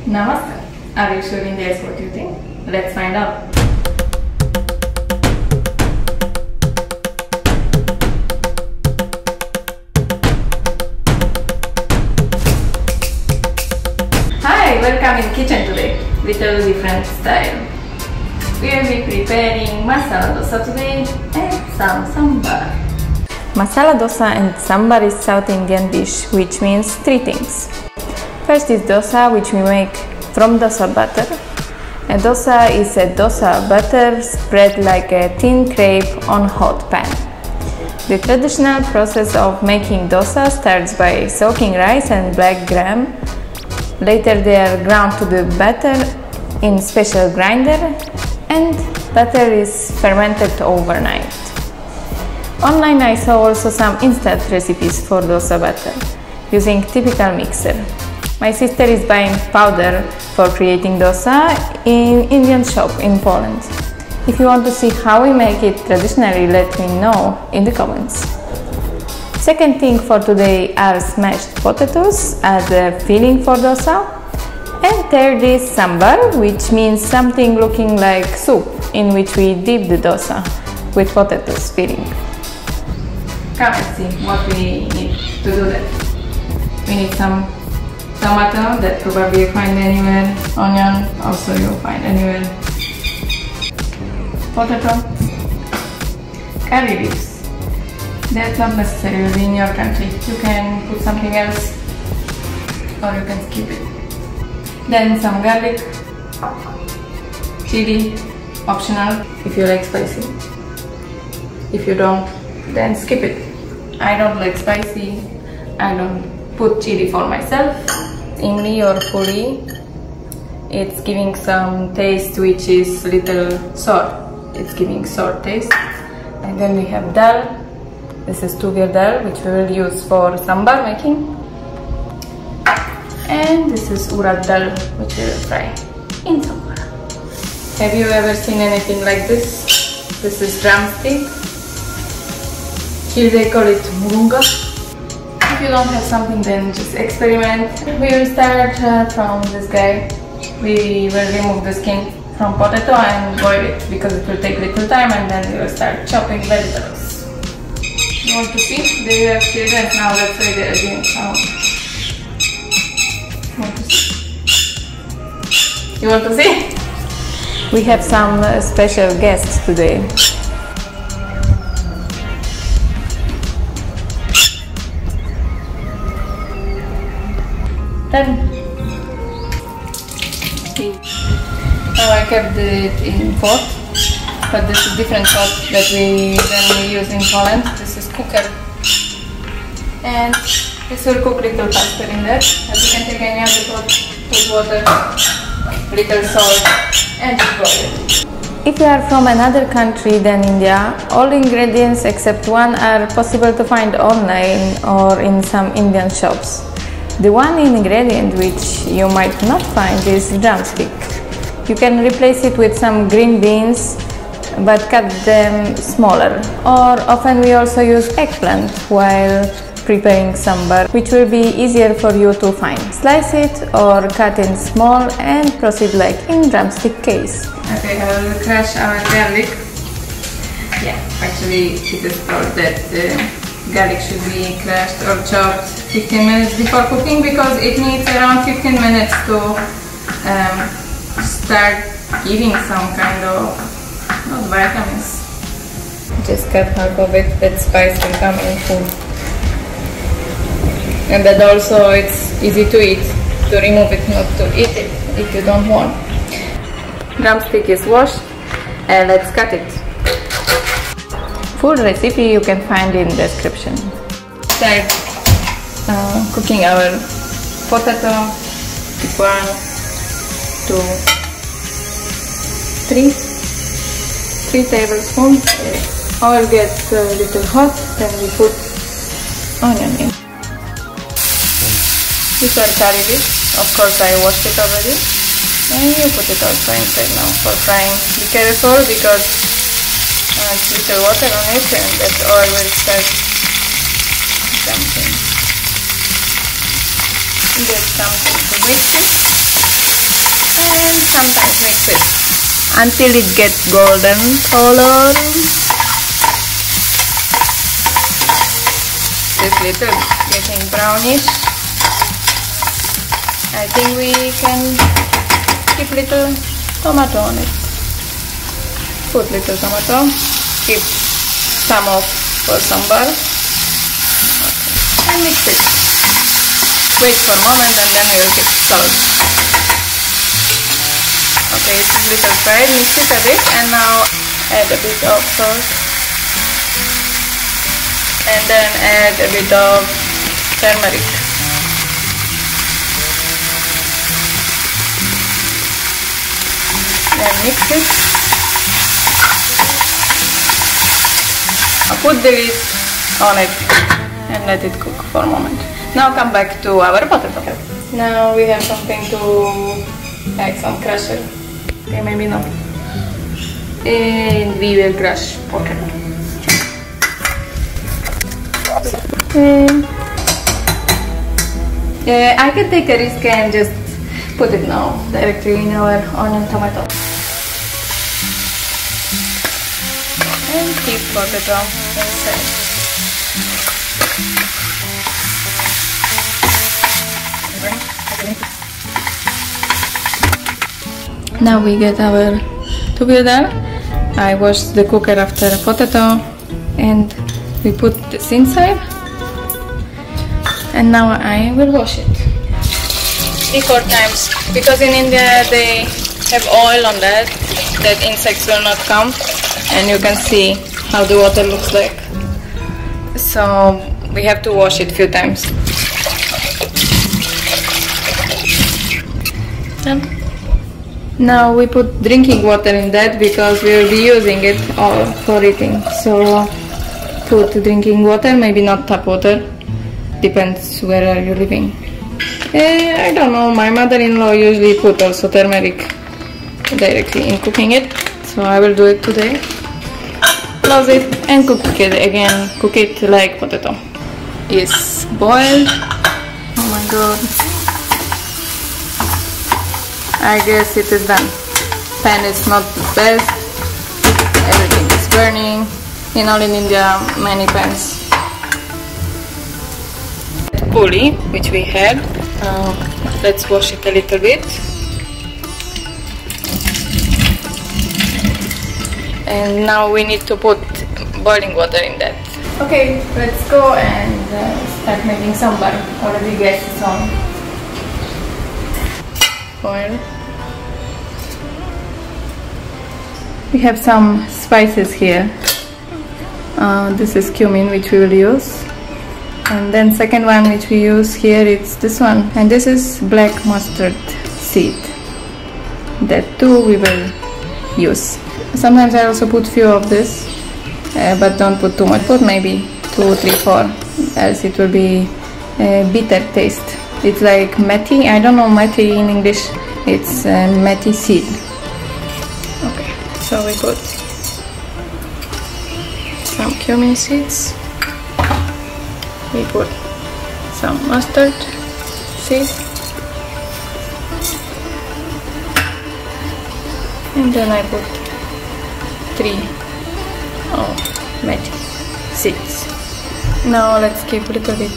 Namaste. Are you sure India is what you think? Let's find out. Hi, welcome in kitchen today. Little different style. We will be preparing Masala Dosa today and some Sambar. Masala Dosa and Sambar is South Indian dish, which means three things. First is dosa, which we make from dosa butter. A dosa is a dosa butter spread like a thin crepe on hot pan. The traditional process of making dosa starts by soaking rice and black gram. Later they are ground to the batter in special grinder and batter is fermented overnight. Online I saw also some instant recipes for dosa batter using typical mixer. My sister is buying powder for creating dosa in Indian shop in Poland. If you want to see how we make it traditionally, let me know in the comments. Second thing for today are smashed potatoes as a filling for dosa. And third is sambar, which means something looking like soup in which we dip the dosa with potatoes filling. Come and see what we need to do that. We need some tomato that probably you find anywhere, onion also you'll find anywhere, potato, curry leaves, that's not necessary in your country, you can put something else or you can skip it. Then some garlic, chili, optional if you like spicy, if you don't then skip it. I don't like spicy, I don't put chili for myself. Imli or puri, it's giving some taste which is little sour, it's giving sour taste. And then we have dal, this is tuver dal which we will use for sambar making. And this is urad dal which we will fry in sambar. Have you ever seen anything like this? This is drumstick. Here they call it murunga. If you don't have something, then just experiment. We will start from this guy. We will remove the skin from potato and boil it because it will take little time, and then we will start chopping vegetables. You want to see? They have children now, that's why they are doing sound. You want to see? We have some special guests today. Then now I kept it in pot, but this is different pot that we use in Poland. This is cooker, and this will cook little faster in there. As you can take any other pot, put water, little salt, and just boil it. If you are from another country than India, all ingredients except one are possible to find online or in some Indian shops. The one ingredient which you might not find is drumstick. You can replace it with some green beans, but cut them smaller. Or often we also use eggplant while preparing sambar, which will be easier for you to find. Slice it or cut in small and proceed like in drumstick case. Okay, I will crush our garlic. Yeah, actually it is told that garlic should be crushed or chopped 15 minutes before cooking because it needs around 15 minutes to start giving some kind of, not vitamins. Just cut half of it, that spice will come in food. And that also it's easy to eat, to remove it, not to eat it if you don't want. Drumstick is washed and let's cut it. Full recipe you can find in description. Start cooking our potato. 1, 2, 3 tablespoons. Oil gets a little hot, then we put onion in. These are curry leaves. Of course I washed it already. And you put it also inside now for frying. Be careful because it's little water on it and that oil will start jumping. Get something to mix it. sometimes mix it until it gets golden color. This little getting brownish. I think we can keep little tomato on it. Put little tomato. Keep some of for sambar. Okay. And mix it. Wait for a moment and then we will keep salt. Okay, it's a little fried. Mix it a bit and now add a bit of salt. And then add a bit of turmeric. Then mix it. I'll put the lid on it and let it cook for a moment. Now come back to our potato. Now we have something to add some crusher. Okay, maybe not. And we will crush potato. I can take a risk and just put it now directly in our onion tomato. And keep potato inside. Now we get our tuber dal. I washed the cooker after potato and we put this inside. And now I will wash it 3-4 times because in India they have oil on that insects will not come, and you can see how the water looks like. So we have to wash it a few times. And now we put drinking water in that because we will be using it all for eating. So put drinking water, maybe not tap water. Depends where are you living. I don't know, my mother-in-law usually put also turmeric directly in cooking it, so I will do it today. Close it and cook it again. Cook it like potato. It's boiled. Oh my god. I guess it is done. Pan is not the best. Everything is burning. In India, many pans. Puli, which we had. Let's wash it a little bit. And now we need to put boiling water in that. Okay, let's go and start making sambar. Already gas is on. Oil. We have some spices here. This is cumin, which we will use. And then second one which we use here, it's this one, and this is black mustard seed. That too we will use. Sometimes I also put few of this, but don't put too much. Put maybe 2, 3, 4, else it will be bitter taste. It's like methi. I don't know methi in English. It's methi seed. Okay, so we put some cumin seeds. We put some mustard seed, and then I put 3 methi seeds. Now let's keep a little bit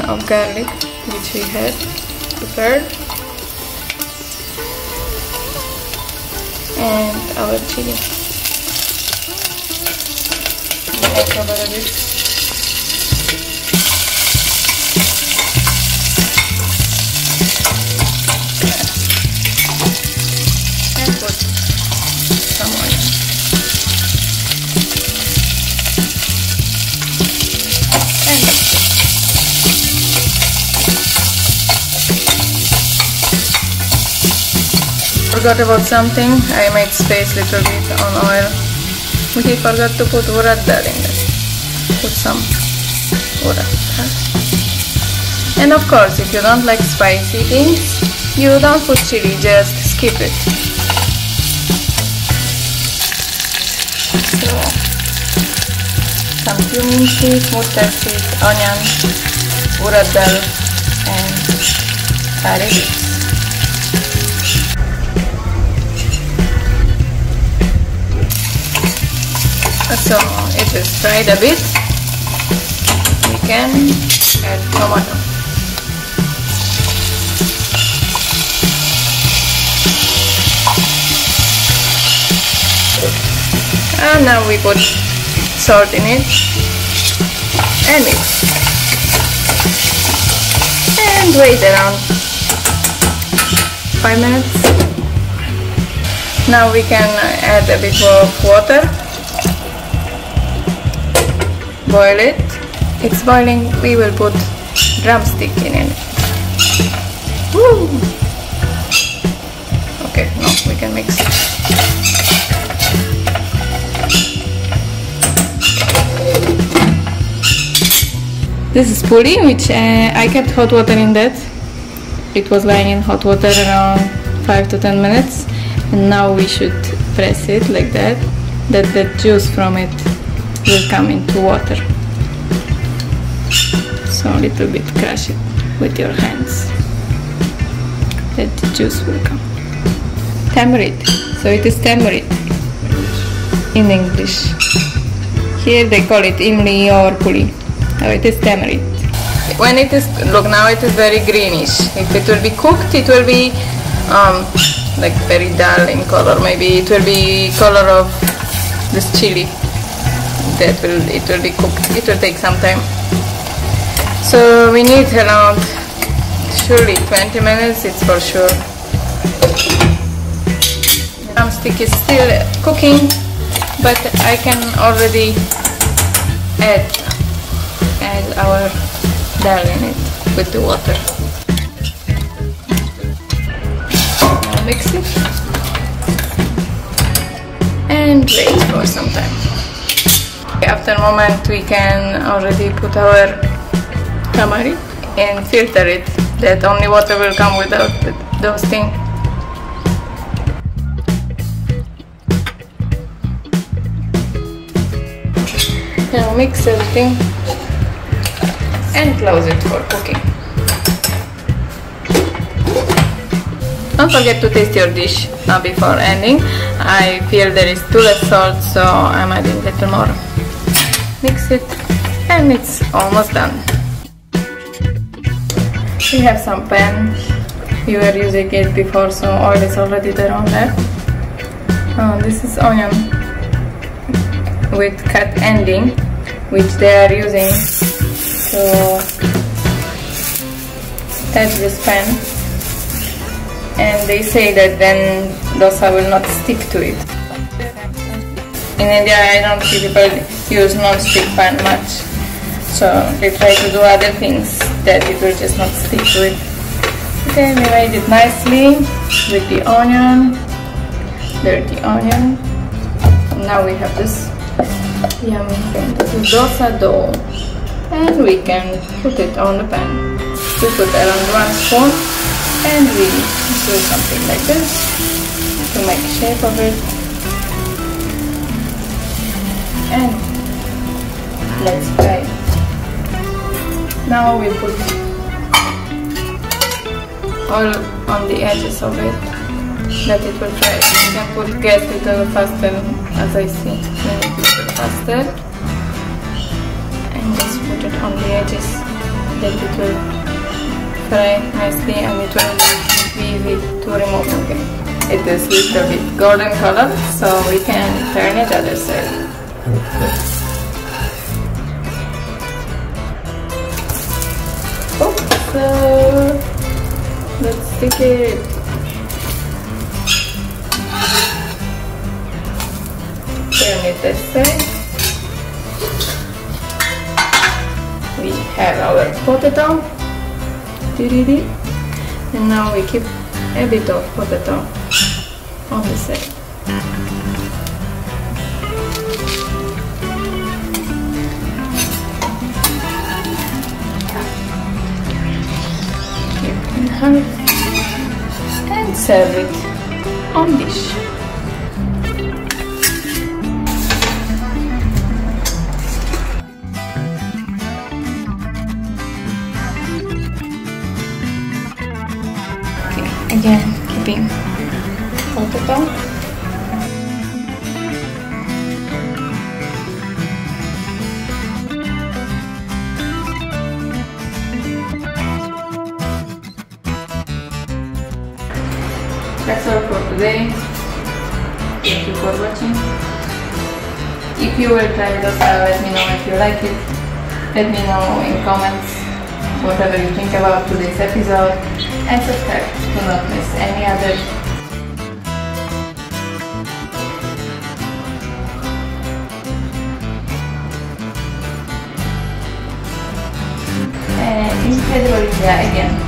of garlic, which we had prepared, and our chili. I cover a bit. Forgot about something. I made space little bit on oil. We forgot to put urad dal in it. Put some urad dal. And of course, if you don't like spicy things, you don't put chili, just skip it. So, some cumin seeds, mustard seeds, onion, urad dal, and curry. just fried a bit, we can add tomato. And now we put salt in it and mix. And wait around 5 minutes. Now we can add a bit more of water. Boil it. It's boiling. We will put drumstick in it. Woo! Okay, now we can mix it. This is puli, which I kept hot water in that. It was lying in hot water around 5 to 10 minutes. And now we should press it like that, that the juice from it will come into water. So a little bit crush it with your hands, that the juice will come. Tamarind, so it is tamarind in English. Here they call it imli or puli. So it is tamarind. When it is, look now it is very greenish. If it will be cooked, it will be like very dull in color. Maybe it will be color of this chili. It will be cooked. It will take some time. So we need around surely 20 minutes. It's for sure. Drumstick is still cooking, but I can already add our dal in it with the water. Now mix it and wait for some time. After a moment we can already put our turmeric and filter it, that only water will come without those things. Now mix everything and close it for cooking. Don't forget to taste your dish before ending. I feel there is too less salt, so I'm adding a little more. Mix it and it's almost done. We have some pan. We were using it before, so oil is already there on there. This is onion with cut ending, which they are using to touch this pan, and they say that then dosa will not stick to it. In India I don't see people use non-stick pan much, so they try to do other things that it will just not stick to it. Okay, we made it nicely with the onion, dirty onion. Now we have this yummy dosa dough, and we can put it on the pan. We put around 1 spoon and we do something like this to make shape of it, and let's fry. Now we put oil on the edges of it, that it will fry. You can put gas a little faster, as I see, maybe a little faster, and just put it on the edges, that it will fry nicely and it will be easy to remove. Okay, it is a little bit golden color, so we can turn it other side. So let's stick it. Turn it this way. We have our potato, and now we keep a bit of potato on the side. And serve it on dish. Okay, again keeping potato. That's all for today. Thank you for watching. If you will try dosa, let me know if you like it. Let me know in comments whatever you think about today's episode, and subscribe to not miss any other. Incredible India again.